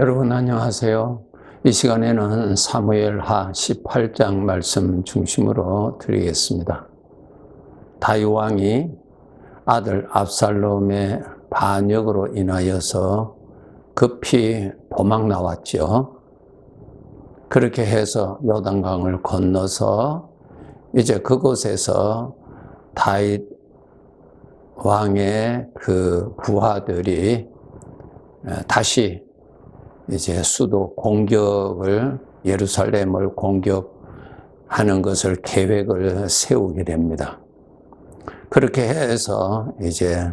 여러분 안녕하세요. 이 시간에는 사무엘하 18장 말씀 중심으로 드리겠습니다. 다윗 왕이 아들 압살롬의 반역으로 인하여서 급히 도망 나왔죠. 그렇게 해서 요단강을 건너서 이제 그곳에서 다윗 왕의 그 부하들이 다시 이제 수도 공격을, 예루살렘을 공격하는 것을 계획을 세우게 됩니다. 그렇게 해서 이제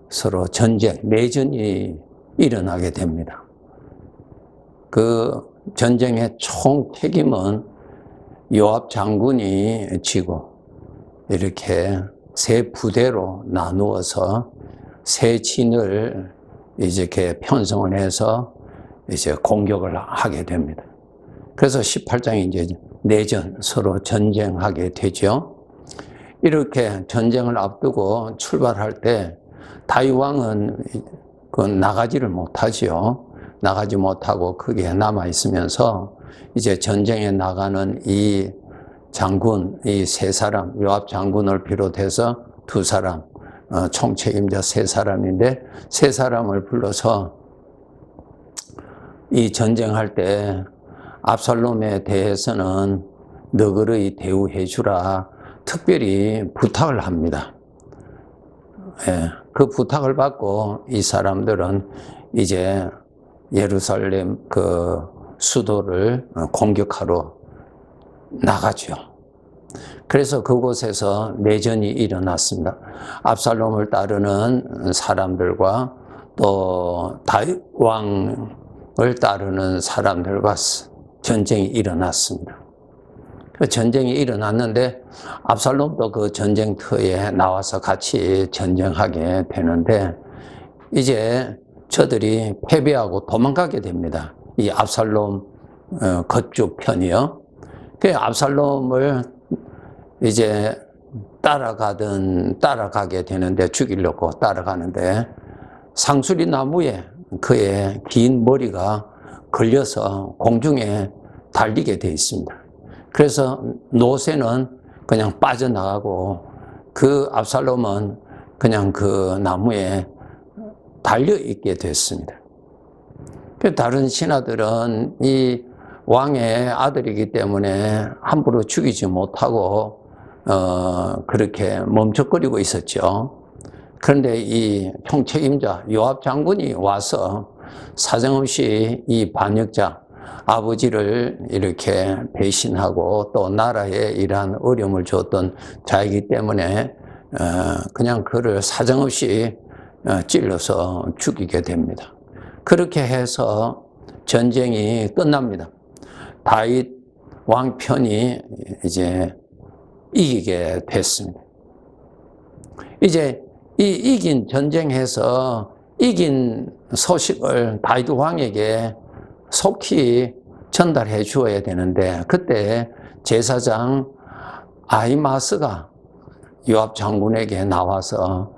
서로 전쟁, 내전이 일어나게 됩니다. 그 전쟁의 총 책임은 요압 장군이 지고, 이렇게 세 부대로 나누어서 세 진을 이렇게 편성을 해서 이제 공격을 하게 됩니다. 그래서 18장이 이제 내전, 서로 전쟁하게 되죠. 이렇게 전쟁을 앞두고 출발할 때 다윗 왕은 나가지를 못하지요. 나가지 못하고 거기에 남아 있으면서 이제 전쟁에 나가는 이 장군, 이 세 사람, 요압 장군을 비롯해서 두 사람, 총책임자 세 사람인데, 세 사람을 불러서 이 전쟁할 때 압살롬에 대해서는 너그러이 대우해 주라 특별히 부탁을 합니다. 그 부탁을 받고 이 사람들은 이제 예루살렘 그 수도를 공격하러 나가죠. 그래서 그곳에서 내전이 일어났습니다. 압살롬을 따르는 사람들과 또 다윗 왕을 따르는 사람들과 전쟁이 일어났습니다. 그 전쟁이 일어났는데 압살롬도 그 전쟁터에 나와서 같이 전쟁하게 되는데, 이제 저들이 패배하고 도망가게 됩니다. 이 압살롬 거주편이요. 그 압살롬을 이제 따라가게 되는데, 죽이려고 따라가는데 상수리 나무에 그의 긴 머리가 걸려서 공중에 달리게 되어 있습니다. 그래서 노새는 그냥 빠져나가고 그 압살롬은 그냥 그 나무에 달려있게 됐습니다. 다른 신하들은 이 왕의 아들이기 때문에 함부로 죽이지 못하고 그렇게 멈춰거리고 있었죠. 그런데 이 총책임자 요압 장군이 와서 사정없이 이 반역자 아버지를 이렇게 배신하고 또 나라에 이러한 어려움을 줬던 자이기 때문에 그냥 그를 사정없이 찔러서 죽이게 됩니다. 그렇게 해서 전쟁이 끝납니다. 다윗 왕 편이 이제 이기게 됐습니다. 이제 이 이긴 전쟁에서 이긴 소식을 다윗 왕에게 속히 전달해 주어야 되는데, 그때 제사장 아히마스가 요압 장군에게 나와서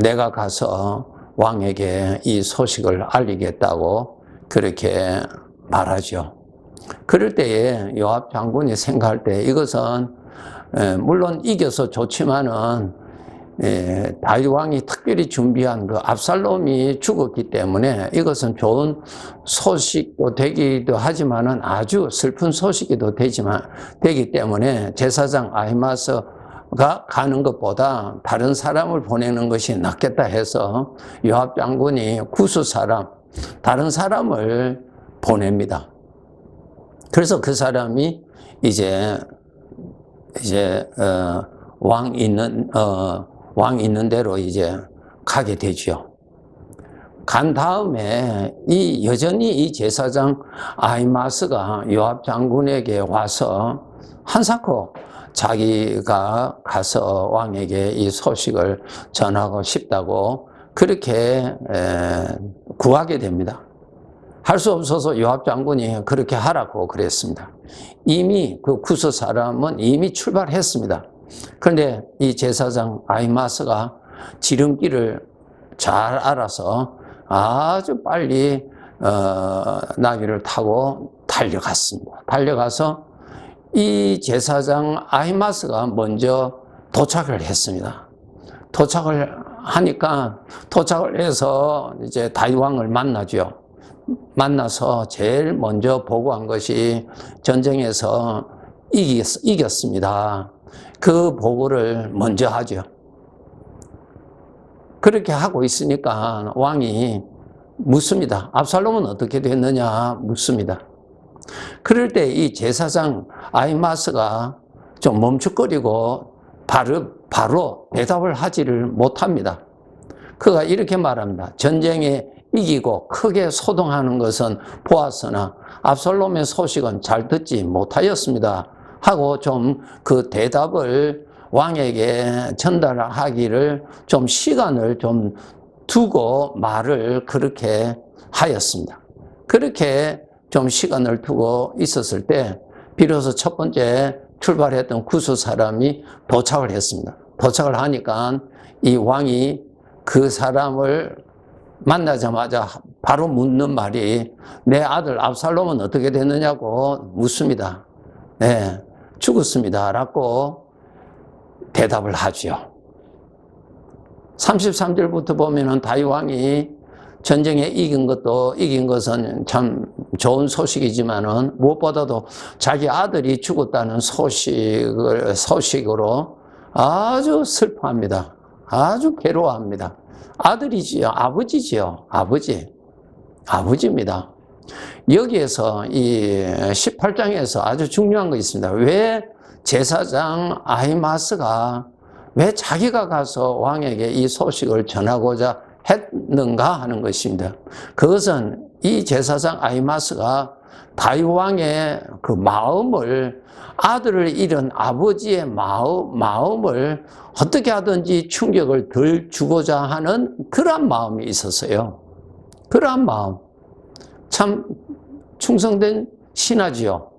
내가 가서 왕에게 이 소식을 알리겠다고 그렇게 말하죠. 그럴 때에 요압 장군이 생각할 때 이것은 물론 이겨서 좋지만은 다윗 왕이 특별히 준비한 그 압살롬이 죽었기 때문에 이것은 좋은 소식도 되기도 하지만은 아주 슬픈 소식이도 되기 때문에 제사장 아히마스가 가는 것보다 다른 사람을 보내는 것이 낫겠다 해서 요압 장군이 구수 사람, 다른 사람을 보냅니다. 그래서 그 사람이 이제 왕 있는 대로 이제 가게 되죠. 간 다음에 여전히 이 제사장 아히마스가 요압 장군에게 와서 한사코 자기가 가서 왕에게 이 소식을 전하고 싶다고 그렇게 구하게 됩니다. 할 수 없어서 요압 장군이 그렇게 하라고 그랬습니다. 이미 그 구스 사람은 이미 출발했습니다. 그런데 이 제사장 아히마스가 지름길을 잘 알아서 아주 빨리 나귀를 타고 달려갔습니다. 달려가서 이 제사장 아히마스가 먼저 도착을 했습니다. 도착을 하니까 도착을 해서 이제 다윗 왕을 만나죠. 만나서 제일 먼저 보고한 것이 전쟁에서 이겼습니다. 그 보고를 먼저 하죠. 그렇게 하고 있으니까 왕이 묻습니다. 압살롬은 어떻게 됐느냐 묻습니다. 그럴 때 이 제사장 아히마스가 좀 멈칫거리고 바로 대답을 하지를 못합니다. 그가 이렇게 말합니다. 전쟁에 이기고 크게 소동하는 것은 보았으나 압살롬의 소식은 잘 듣지 못하였습니다. 하고 좀 그 대답을 왕에게 전달하기를 좀 시간을 좀 두고 말을 그렇게 하였습니다. 그렇게 좀 시간을 두고 있었을 때 비로소 첫 번째 출발했던 구스 사람이 도착을 했습니다. 도착을 하니까 이 왕이 그 사람을 만나자마자 바로 묻는 말이 내 아들 압살롬은 어떻게 됐느냐고 묻습니다. 네, 죽었습니다. 라고 대답을 하죠. 33절부터 보면은 다윗 왕이 전쟁에 이긴 것은 참 좋은 소식이지만은 무엇보다도 자기 아들이 죽었다는 소식으로 아주 슬퍼합니다. 아주 괴로워합니다. 아들이지요. 아버지지요. 아버지입니다. 여기에서 이 18장에서 아주 중요한 거 있습니다. 왜 제사장 아히마스가 왜 자기가 가서 왕에게 이 소식을 전하고자 했는가 하는 것입니다. 그것은 이 제사장 아히마스가 다윗 왕의 그 마음을 아들을 잃은 아버지의 마음을 어떻게 하든지 충격을 덜 주고자 하는 그러한 마음이 있었어요. 그러한 마음. 참 충성된 신하지요.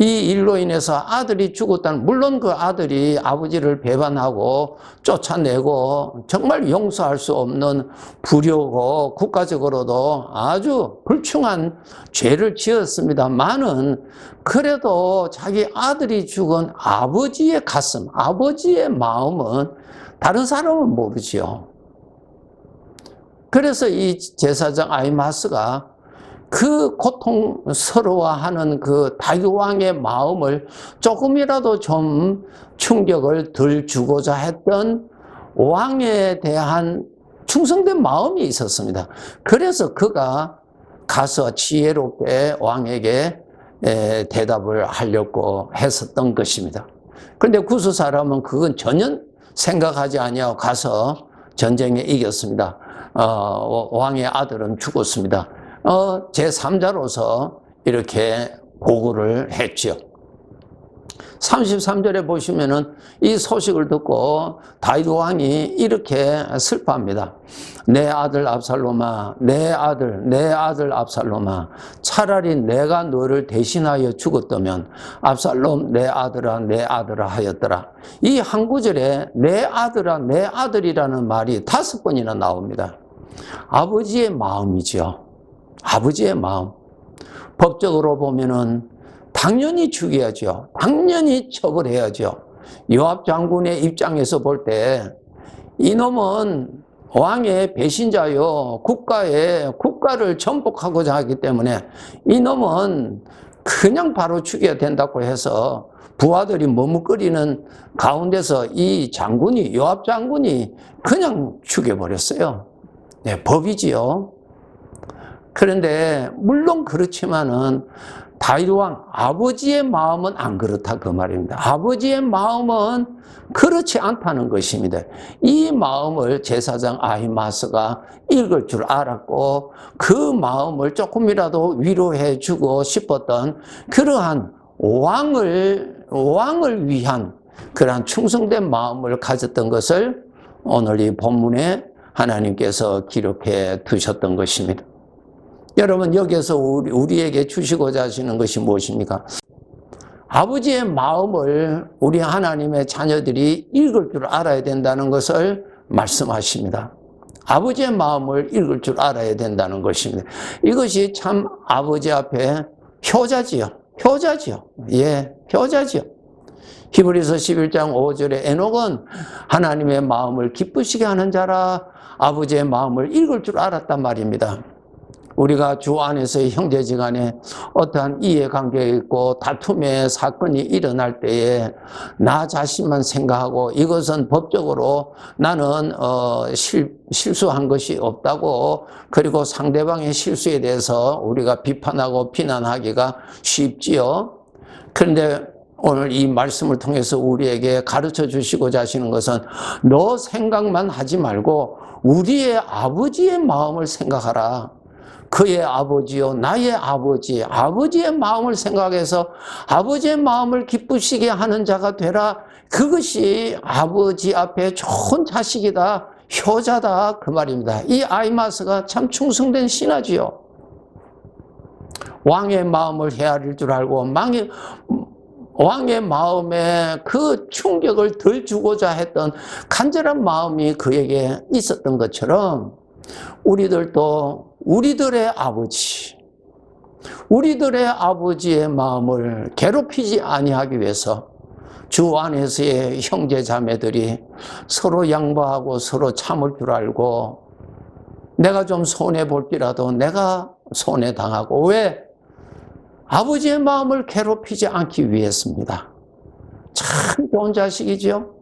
이 일로 인해서 아들이 죽었다는, 물론 그 아들이 아버지를 배반하고 쫓아내고 정말 용서할 수 없는 불효고 국가적으로도 아주 불충한 죄를 지었습니다만은 그래도 자기 아들이 죽은 아버지의 가슴, 아버지의 마음은 다른 사람은 모르지요. 그래서 이 제사장 아히마스가 그 고통스러워하는 그 다윗 왕의 마음을 조금이라도 좀 충격을 덜 주고자 했던 왕에 대한 충성된 마음이 있었습니다. 그래서 그가 가서 지혜롭게 왕에게 대답을 하려고 했었던 것입니다. 그런데 구스 사람은 그건 전혀 생각하지 아니하고 가서 전쟁에 이겼습니다. 왕의 아들은 죽었습니다. 제3자로서 이렇게 보고를 했죠. 33절에 보시면은 이 소식을 듣고 다윗 왕이 이렇게 슬퍼합니다. 내 아들 압살롬아, 내 아들 압살롬아, 차라리 내가 너를 대신하여 죽었다면 압살롬 내 아들아 하였더라. 이 한 구절에 내 아들이라는 말이 5번이나 나옵니다. 아버지의 마음이죠. 아버지의 마음. 법적으로 보면은 당연히 죽여야죠. 당연히 처벌해야죠. 요압 장군의 입장에서 볼 때 이놈은 왕의 배신자요. 국가를 전복하고자 하기 때문에 이놈은 그냥 바로 죽여야 된다고 해서 부하들이 머뭇거리는 가운데서 이 장군이, 요압 장군이 그냥 죽여버렸어요. 네, 법이지요. 그런데 물론 그렇지만은 다윗 왕 아버지의 마음은 안 그렇다 그 말입니다. 아버지의 마음은 그렇지 않다는 것입니다. 이 마음을 제사장 아히마스가 읽을 줄 알았고 그 마음을 조금이라도 위로해 주고 싶었던 그러한 왕을 위한 그러한 충성된 마음을 가졌던 것을 오늘 이 본문에 하나님께서 기록해 두셨던 것입니다. 여러분, 여기에서 우리에게 주시고자 하시는 것이 무엇입니까? 아버지의 마음을 우리 하나님의 자녀들이 읽을 줄 알아야 된다는 것을 말씀하십니다. 아버지의 마음을 읽을 줄 알아야 된다는 것입니다. 이것이 참 아버지 앞에 효자지요. 효자지요. 예, 효자지요. 히브리서 11장 5절에 에녹은 하나님의 마음을 기쁘시게 하는 자라 아버지의 마음을 읽을 줄 알았단 말입니다. 우리가 주 안에서의 형제지간에 어떠한 이해관계가 있고 다툼의 사건이 일어날 때에 나 자신만 생각하고 이것은 법적으로 나는 실수한 것이 없다고, 그리고 상대방의 실수에 대해서 우리가 비판하고 비난하기가 쉽지요. 그런데 오늘 이 말씀을 통해서 우리에게 가르쳐 주시고자 하시는 것은 너 생각만 하지 말고 우리의 아버지의 마음을 생각하라. 그의 아버지요 나의 아버지, 아버지의 마음을 생각해서 아버지의 마음을 기쁘시게 하는 자가 되라. 그것이 아버지 앞에 좋은 자식이다, 효자다, 그 말입니다. 이 아이마스가 참 충성된 신하지요. 왕의 마음을 헤아릴 줄 알고 왕의 마음에 그 충격을 덜 주고자 했던 간절한 마음이 그에게 있었던 것처럼 우리들도 우리들의 아버지의 마음을 괴롭히지 아니하기 위해서 주 안에서의 형제 자매들이 서로 양보하고 서로 참을 줄 알고, 내가 좀 손해볼지라도 내가 손해당하고, 왜? 아버지의 마음을 괴롭히지 않기 위해서입니다. 참 좋은 자식이죠.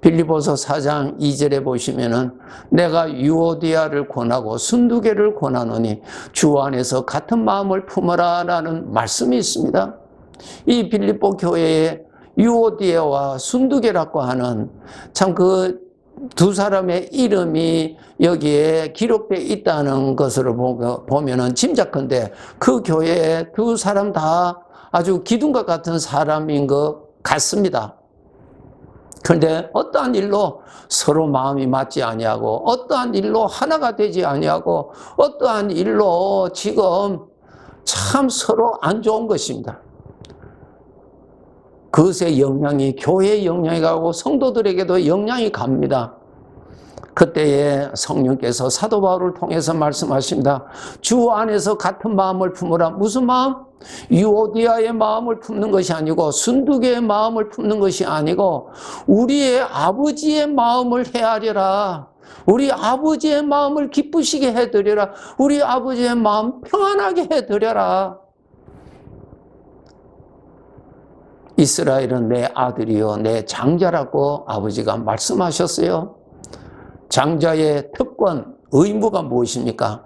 빌립보서 4장 2절에 보시면은 내가 유오디아를 권하고 순두계를 권하노니 주 안에서 같은 마음을 품어라 라는 말씀이 있습니다. 이 빌립보 교회에 유오디아와 순두계라고 하는 참 그 두 사람의 이름이 여기에 기록되어 있다는 것을 보면은 짐작컨대 그 교회에 두 사람 다 아주 기둥과 같은 사람인 것 같습니다. 그런데 어떠한 일로 서로 마음이 맞지 아니하고, 어떠한 일로 하나가 되지 아니하고, 어떠한 일로 지금 참 서로 안 좋은 것입니다. 그것의 영향이 교회의 영향이 가고 성도들에게도 영향이 갑니다. 그때에 성령께서 사도 바울을 통해서 말씀하십니다. 주 안에서 같은 마음을 품으라. 무슨 마음? 유오디아의 마음을 품는 것이 아니고 순두계의 마음을 품는 것이 아니고 우리의 아버지의 마음을 헤아려라. 우리 아버지의 마음을 기쁘시게 해드려라. 우리 아버지의 마음 평안하게 해드려라. 이스라엘은 내 아들이요 내 장자라고 아버지가 말씀하셨어요. 장자의 특권, 의무가 무엇입니까?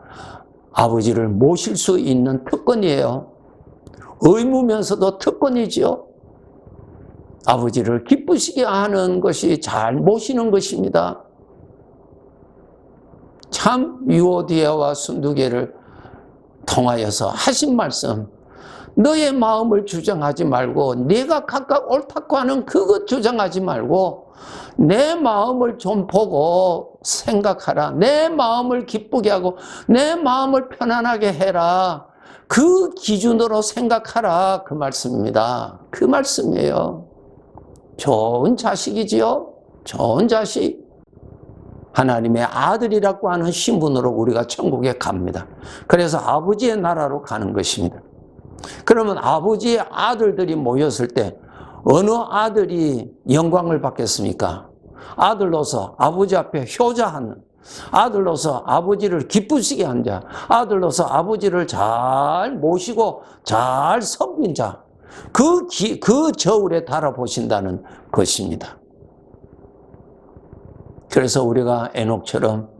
아버지를 모실 수 있는 특권이에요. 의무면서도 특권이지요. 아버지를 기쁘시게 하는 것이 잘 모시는 것입니다. 참 유오디아와 순두계를 통하여서 하신 말씀, 너의 마음을 주장하지 말고 네가 각각 옳다고 하는 그것 주장하지 말고 내 마음을 좀 보고 생각하라. 내 마음을 기쁘게 하고 내 마음을 편안하게 해라. 그 기준으로 생각하라. 그 말씀입니다. 그 말씀이에요. 좋은 자식이지요. 좋은 자식. 하나님의 아들이라고 하는 신분으로 우리가 천국에 갑니다. 그래서 아버지의 나라로 가는 것입니다. 그러면 아버지의 아들들이 모였을 때 어느 아들이 영광을 받겠습니까? 아들로서 아버지 앞에 효자하는, 아들로서 아버지를 기쁘시게 한 자, 아들로서 아버지를 잘 모시고 잘 섬긴 자, 그 저울에 달아보신다는 것입니다. 그래서 우리가 에녹처럼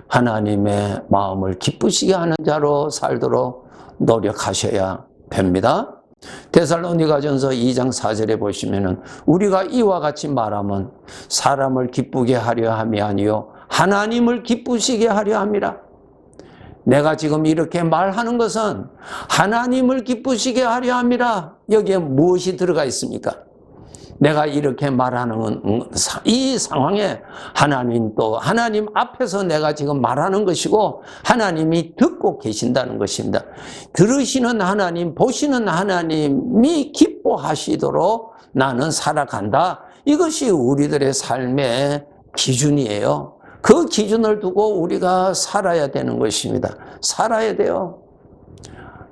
하나님의 마음을 기쁘시게 하는 자로 살도록 노력하셔야 됩니다. 데살로니가전서 2장 4절에 보시면은 우리가 이와 같이 말하면 사람을 기쁘게 하려 함이 아니요 하나님을 기쁘시게 하려 함이라. 내가 지금 이렇게 말하는 것은 하나님을 기쁘시게 하려 함이라. 여기에 무엇이 들어가 있습니까? 내가 이렇게 말하는 이 상황에 하나님 앞에서 내가 지금 말하는 것이고 하나님이 듣고 계신다는 것입니다. 들으시는 하나님, 보시는 하나님이 기뻐하시도록 나는 살아간다. 이것이 우리들의 삶의 기준이에요. 그 기준을 두고 우리가 살아야 되는 것입니다. 살아야 돼요.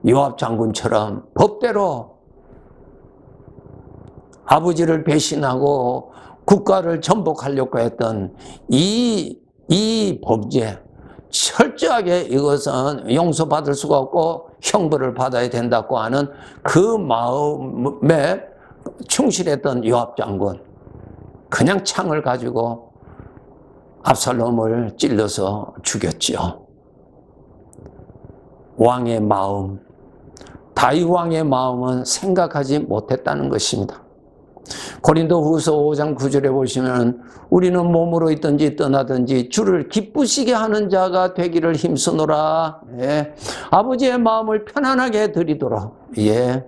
요압 장군처럼 법대로 아버지를 배신하고 국가를 전복하려고 했던 이 범죄, 철저하게 이것은 용서받을 수가 없고 형벌을 받아야 된다고 하는 그 마음에 충실했던 요압 장군, 그냥 창을 가지고 압살롬을 찔러서 죽였죠. 왕의 마음, 다윗 왕의 마음은 생각하지 못했다는 것입니다. 고린도후서 5장 9절에 보시면 우리는 몸으로 있든지 떠나든지 주를 기쁘시게 하는 자가 되기를 힘쓰노라. 예. 아버지의 마음을 편안하게 드리도록. 예.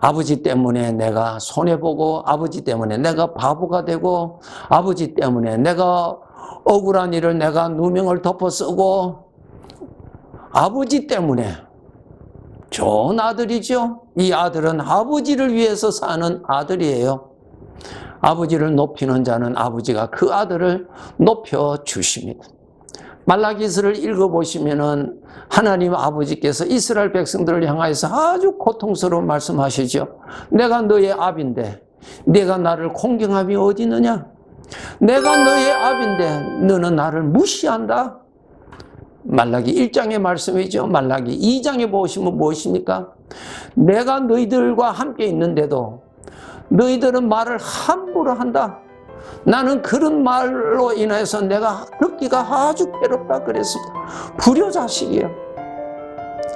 아버지 때문에 내가 손해보고, 아버지 때문에 내가 바보가 되고, 아버지 때문에 내가 억울한 일을 내가 누명을 덮어 쓰고, 아버지 때문에 좋은 아들이죠. 이 아들은 아버지를 위해서 사는 아들이에요. 아버지를 높이는 자는 아버지가 그 아들을 높여주십니다. 말라기서를 읽어보시면은 하나님 아버지께서 이스라엘 백성들을 향하여서 아주 고통스러운 말씀하시죠. 내가 너의 아비인데 내가 나를 공경함이 어디 있느냐? 내가 너의 아비인데 너는 나를 무시한다? 말라기 1장의 말씀이죠. 말라기 2장에 보시면 무엇입니까? 내가 너희들과 함께 있는데도 너희들은 말을 함부로 한다. 나는 그런 말로 인해서 내가 듣기가 아주 괴롭다 그랬습니다. 불효자식이에요.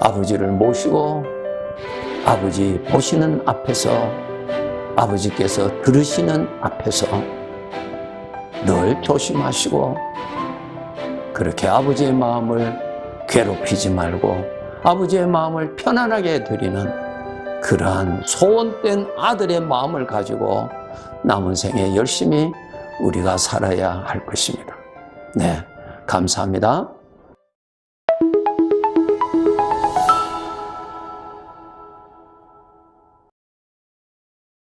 아버지를 모시고 아버지 보시는 앞에서, 아버지께서 들으시는 앞에서 늘 조심하시고, 그렇게 아버지의 마음을 괴롭히지 말고 아버지의 마음을 편안하게 드리는 그러한 소원된 아들의 마음을 가지고 남은 생에 열심히 우리가 살아야 할 것입니다. 네, 감사합니다.